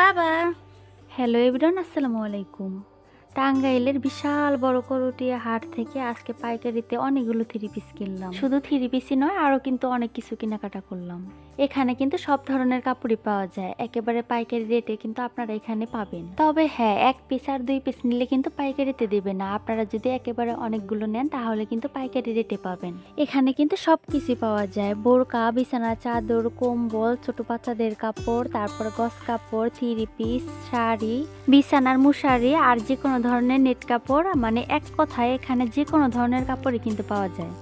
বাবা। Hello everyone, আসসালামু আলাইকুম। টাঙ্গাইলের বিশাল বড় করটিয়া হাট থেকে আজকে পাইকারিতে অনেকগুলো থ্রি পিস কিনলাম। শুধু থ্রি পিসই নয়, আরও কিন্তু অনেক কিছু কেনাকাটা করলাম। এখানে কিন্তু সব ধরনের কাপড়ই পাওয়া যায়, একেবারে পাইকারি রেটে কিন্তু আপনারা এখানে পাবেন। তবে হ্যাঁ, এক পিস আর দুই পিস নিলে কিন্তু পাইকারিতে দেবে না। আপনারা যদি একেবারে অনেকগুলো নেন তাহলে কিন্তু পাইকারি রেটে পাবেন। এখানে কিন্তু সব কিছুই পাওয়া যায়, বোরকা, বিছানা চাদর, কম্বল, ছোট বাচ্চাদের কাপড়, তারপর গস কাপড়, থ্রি পিস, শাড়ি, বিছানার মশারি আর যে কোনো ধরনের নেট কাপড়, মানে এক কথায় এখানে যে কোনো ধরনের কাপড়ই কিন্তু পাওয়া যায়।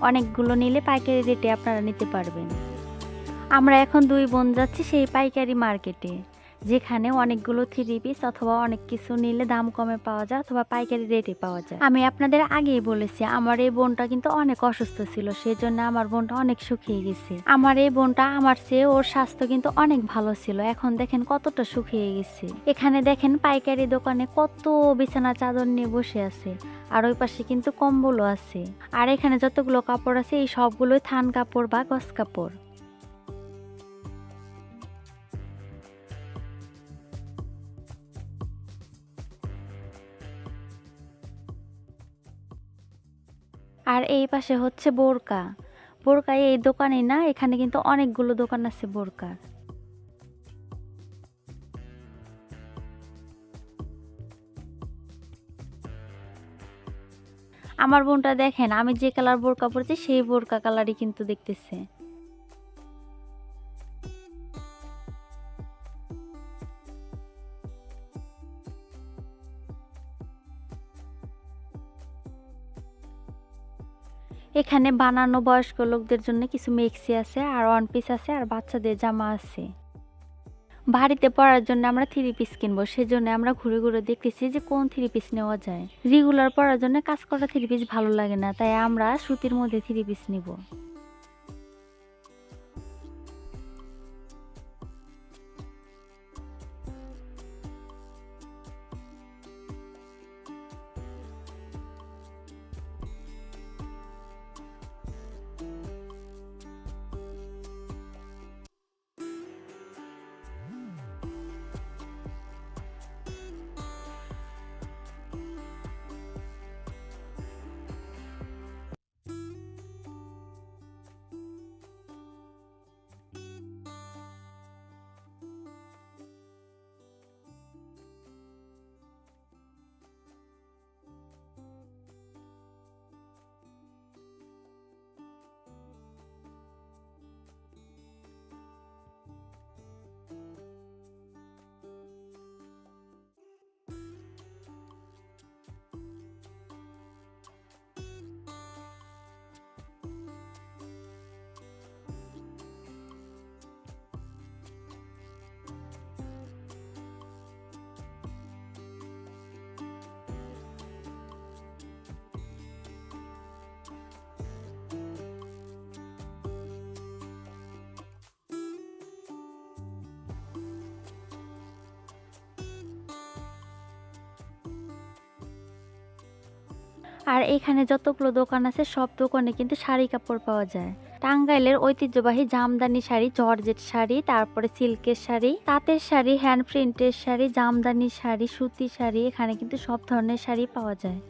অনেকগুলো নিলে পাইকারি রেটে আপনারা নিতে পারবেন। আমরা এখন দুই বোন যাচ্ছি সেই পাইকারি মার্কেটে, যেখানে অনেকগুলো থ্রি পিস অথবা অনেক কিছু নিলে দাম কমে পাওয়া যায় অথবা পাইকারি রেটে পাওয়া যায়। আমি আপনাদের আগেই বলেছি আমার এই বোনটা কিন্তু অনেক অসুস্থ ছিল, সেজন্য আমার বোনটা অনেক শুকিয়ে গেছে। আমার এই বোনটা আমার চেয়ে ওর স্বাস্থ্য কিন্তু অনেক ভালো ছিল, এখন দেখেন কতটা শুকিয়ে গেছে। এখানে দেখেন পাইকারি দোকানে কত বিছানা চাদর নিয়ে বসে আছে, আর ওই পাশে কিন্তু কম্বলও আছে। আর এখানে যতগুলো কাপড় আছে এই সবগুলোই থান কাপড় বা গস কাপড়। আর এই পাশে হচ্ছে বোরকা। বোরকা এই দোকানে না, এখানে কিন্তু অনেকগুলো দোকান আছে বোরকার। আমার বোনটা দেখেন আমি যে কালার বোরকা পরেছি সেই বোরকা কালারই কিন্তু দেখতেছে। এখানে বানানো বয়স্ক লোকদের জন্য কিছু মেক্সি আছে, আর ওয়ান পিস আছে, আর বাচ্চাদের জামা আছে। বাড়িতে পরার জন্য আমরা থ্রি পিস কিনবো, সেজন্য আমরা ঘুরে ঘুরে দেখতেছি যে কোন থ্রি পিস নেওয়া যায়। রেগুলার পরার জন্য কাজ করা থ্রি পিস ভালো লাগে না, তাই আমরা সুতির মধ্যে থ্রি পিস নিব। আর এখানে যতগুলো দোকান আছে সব দোকানে কিন্তু শাড়ি কাপড় পাওয়া যায়। টাঙ্গাইলের ঐতিহ্যবাহী জামদানি শাড়ি, জর্জেট শাড়ি, তারপরে সিল্কের শাড়ি, তাঁতের শাড়ি, হ্যান্ড প্রিন্টের শাড়ি, জামদানি শাড়ি, সুতি শাড়ি, এখানে কিন্তু সব ধরনের শাড়ি পাওয়া যায়।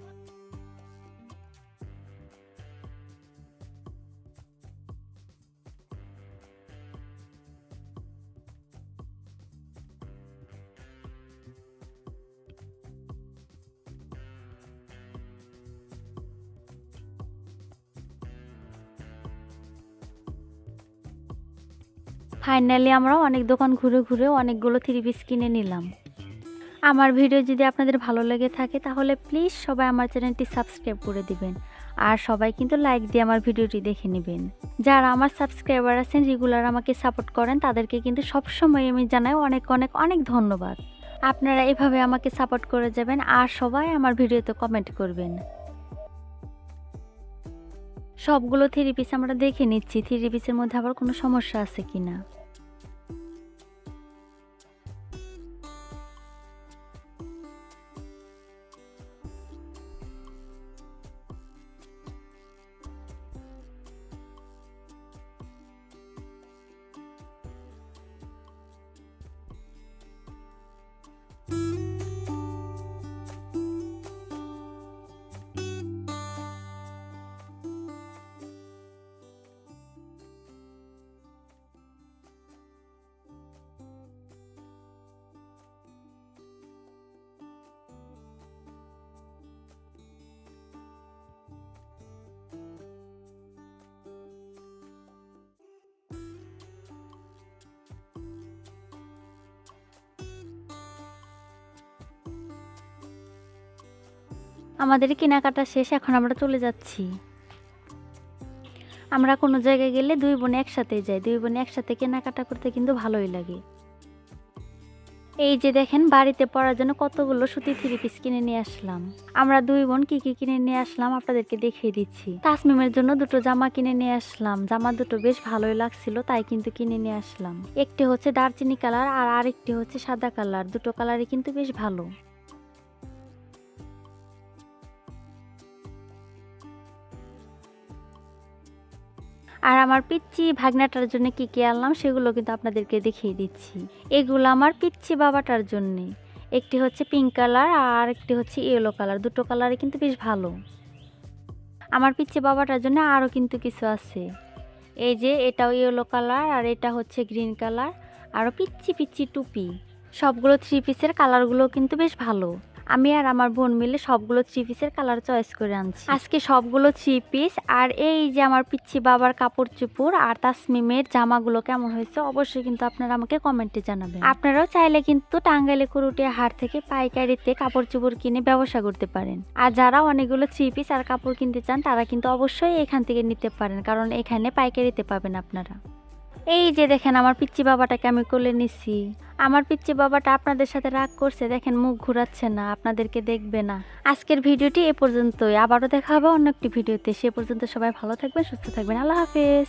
ফাইনালি আমরা অনেক দোকান ঘুরে ঘুরে অনেকগুলো থ্রি পিস কিনে নিলাম। আমার ভিডিও যদি আপনাদের ভালো লেগে থাকে তাহলে প্লিজ সবাই আমার চ্যানেলটি সাবস্ক্রাইব করে দিবেন, আর সবাই কিন্তু লাইক দিয়ে আমার ভিডিওটি দেখে নেবেন। যারা আমার সাবস্ক্রাইবার আছেন, রেগুলার আমাকে সাপোর্ট করেন, তাদেরকে কিন্তু সবসময় আমি জানাই অনেক অনেক অনেক ধন্যবাদ। আপনারা এভাবে আমাকে সাপোর্ট করে যাবেন, আর সবাই আমার ভিডিওতে কমেন্ট করবেন। সবগুলো থ্রি পিস আমরা দেখে নিচ্ছি, থ্রি পিসের মধ্যে আবার কোনো সমস্যা আছে কিনা। আমাদের কেনাকাটা শেষ, এখন আমরা চলে যাচ্ছি। আমরা কোনো জায়গায় গেলে দুই বোনে একসাথে যাই, দুই বোনে একসাথে কেনাকাটা করতে কিন্তু ভালোই লাগে। এই যে দেখেন বাড়িতে পরার জন্য কতগুলো সুতি থ্রি পিস কিনে নিয়ে আসলাম। আমরা দুই বোন কি কি কিনে নিয়ে আসলাম আপনাদেরকে দেখিয়ে দিচ্ছি। তাসমিমের জন্য দুটো জামা কিনে নিয়ে আসলাম, জামা দুটো বেশ ভালোই লাগছিল তাই কিন্তু কিনে নিয়ে আসলাম। একটি হচ্ছে দারচিনি কালার আর আরেকটি হচ্ছে সাদা কালার, দুটো কালারই কিন্তু বেশ ভালো। আর আমার পিচ্চি ভাগনাটার জন্য কি কি আনলাম সেগুলো কিন্তু আপনাদেরকে দেখিয়ে দিচ্ছি। এগুলো আমার পিচ্চি বাবাটার জন্য, একটি হচ্ছে পিঙ্ক কালার আর একটি হচ্ছে ইয়েলো কালার, দুটো কালারই কিন্তু বেশ ভালো। আমার পিচ্চি বাবাটার জন্য আরও কিন্তু কিছু আছে, এই যে এটাও ইয়েলো কালার আর এটা হচ্ছে গ্রিন কালার, আরও পিচ্চি পিচ্চি টুপি। সবগুলো থ্রি পিসের কালারগুলো কিন্তু বেশ ভালো। আমি আর আমার বোন মিলে সবগুলো থ্রি পিসের কালার চয়েস করে আনছি আজকে সবগুলো থ্রি পিস। আর এই যে আমার পিচ্চি বাবার কাপড় চোপড় আর তাসমিমের জামাগুলো কেমন হয়েছে অবশ্যই কিন্তু আপনারা আমাকে কমেন্টে জানাবেন। আপনারাও চাইলে কিন্তু টাঙ্গাইলে কুরুটিয়া হাট থেকে পাইকারিতে কাপড় চোপড় কিনে ব্যবসা করতে পারেন। আর যারা অনেকগুলো থ্রি পিস আর কাপড় কিনতে চান তারা কিন্তু অবশ্যই এখান থেকে নিতে পারেন, কারণ এখানে পাইকারিতে পাবেন আপনারা। এই যে দেখেন আমার পিচ্চি বাবাটাকে আমি কোলে নিছি। আমার পিচ্চি বাবাটা আপনাদের সাথে রাগ করছে, দেখেন মুখ ঘুরাচ্ছে না, আপনাদেরকে দেখবে না। আজকের ভিডিওটি এ পর্যন্তই, আবারও দেখা হবে অন্য একটি ভিডিওতে। সে পর্যন্ত সবাই ভালো থাকবেন, সুস্থ থাকবেন। আল্লাহ হাফেজ।